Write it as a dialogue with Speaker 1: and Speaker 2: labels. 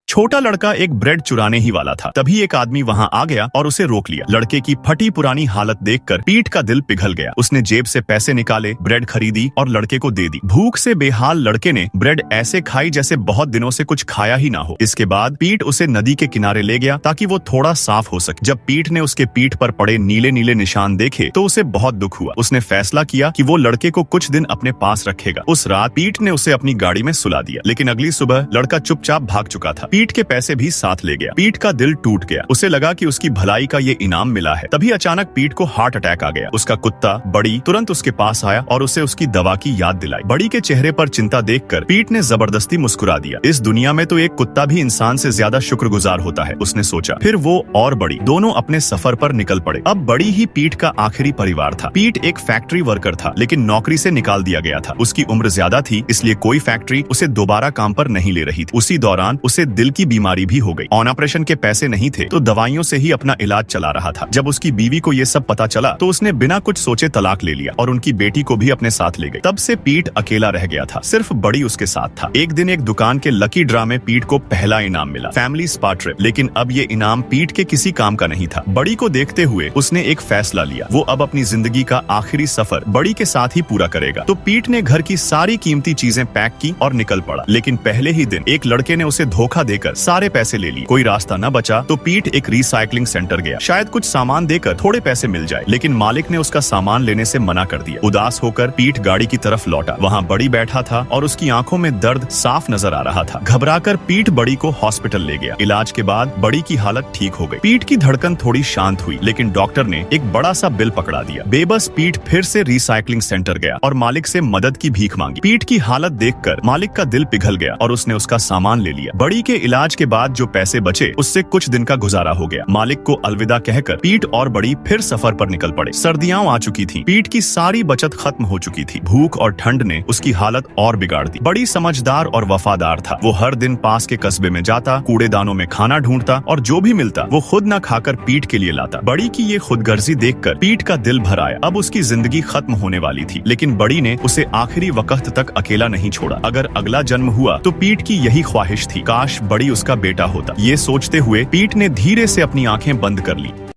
Speaker 1: छोटा लड़का एक ब्रेड चुराने ही वाला था, तभी एक आदमी वहां आ गया और उसे रोक लिया। लड़के की फटी पुरानी हालत देखकर पीट का दिल पिघल गया। उसने जेब से पैसे निकाले, ब्रेड खरीदी और लड़के को दे दी। भूख से बेहाल लड़के ने ब्रेड ऐसे खाई जैसे बहुत दिनों से कुछ खाया ही ना हो। इसके बाद पीट उसे नदी के किनारे ले गया ताकि वो थोड़ा साफ हो सके। जब पीट ने उसके पीठ पर पड़े नीले नीले निशान देखे तो उसे बहुत दुख हुआ। उसने फैसला किया कि वो लड़के को कुछ दिन अपने पास रखेगा। उस रात पीट ने उसे अपनी गाड़ी में सुला दिया, लेकिन अगली सुबह लड़का चुपचाप भाग चुका था। पीट के पैसे भी साथ ले गया। पीट का दिल टूट गया। उसे लगा कि उसकी भलाई का ये इनाम मिला है। तभी अचानक पीट को हार्ट अटैक आ गया। उसका कुत्ता बड़ी तुरंत उसके पास आया और उसे उसकी दवा की याद दिलाई। बड़ी के चेहरे पर चिंता देखकर पीट ने जबरदस्ती मुस्कुरा दिया। इस दुनिया में तो एक कुत्ता भी इंसान से ज्यादा शुक्रगुजार होता है, उसने सोचा। फिर वो और बड़ी दोनों अपने सफर पर निकल पड़े। अब बड़ी ही पीट का आखिरी परिवार था। पीट एक फैक्ट्री वर्कर था, लेकिन नौकरी से निकाल दिया गया था। उसकी उम्र ज्यादा थी, इसलिए कोई फैक्ट्री उसे दोबारा काम पर नहीं ले रही थी। उसी दौरान उसे दिल की बीमारी भी हो गई। ऑपरेशन के पैसे नहीं थे तो दवाइयों से ही अपना इलाज चला रहा था। जब उसकी बीवी को ये सब पता चला तो उसने बिना कुछ सोचे तलाक ले लिया और उनकी बेटी को भी अपने साथ ले गई। तब से पीट अकेला रह गया था, सिर्फ बड़ी उसके साथ था। एक दिन एक दुकान के लकी ड्रा में पीट को पहला इनाम मिला, फैमिली स्पा ट्रिप। लेकिन अब ये इनाम पीट के किसी काम का नहीं था। बड़ी को देखते हुए उसने एक फैसला लिया, वो अब अपनी जिंदगी का आखिरी सफर बड़ी के साथ ही पूरा करेगा। तो पीट ने घर की सारी कीमती चीजें पैक की और निकल पड़ा। लेकिन पहले ही दिन एक लड़के ने उसे धोखा देकर सारे पैसे ले लिए। कोई रास्ता न बचा तो पीट एक रिसाइकलिंग सेंटर गया, शायद कुछ सामान देकर थोड़े पैसे मिल जाए। लेकिन मालिक ने उसका सामान लेने से मना कर दिया। उदास होकर पीट गाड़ी की तरफ लौटा। वहाँ बड़ी बैठा था और उसकी आंखों में दर्द साफ नजर आ रहा था। घबराकर पीट बड़ी को हॉस्पिटल ले गया। इलाज के बाद बड़ी की हालत ठीक हो गई। पीट की धड़कन थोड़ी शांत हुई, लेकिन डॉक्टर ने एक बड़ा सा बिल पकड़ा दिया। बेबस पीट फिर से रिसाइकलिंग सेंटर गया और मालिक से मदद की भीख मांगी। पीट की हालत देखकर मालिक का दिल पिघल गया और उसने उसका सामान ले लिया। बड़ी के इलाज के बाद जो पैसे बचे उससे कुछ दिन का गुजारा हो गया। मालिक को अलविदा कहकर पीट और बड़ी फिर सफर पर निकल पड़े। सर्दियां आ चुकी थीं। पीट की सारी बचत खत्म हो चुकी थी। भूख और ठंड ने उसकी हालत और बिगाड़ दी। बड़ी समझदार और वफादार था। वो हर दिन पास के कस्बे में जाता, कूड़ेदानों में खाना ढूंढता और जो भी मिलता वो खुद न खाकर पीट के लिए लाता। बड़ी की ये खुदगर्जी देखकर पीट का दिल भर आया। अब उसकी जिंदगी खत्म होने वाली थी, लेकिन बड़ी ने उसे आखिरी वक्त तक अकेला नहीं छोड़ा। अगर अगला जन्म हुआ तो पीट की यही ख्वाहिश थी, काश बड़ी उसका बेटा होता। ये सोचते हुए पीट ने धीरे से अपनी आंखें बंद कर ली।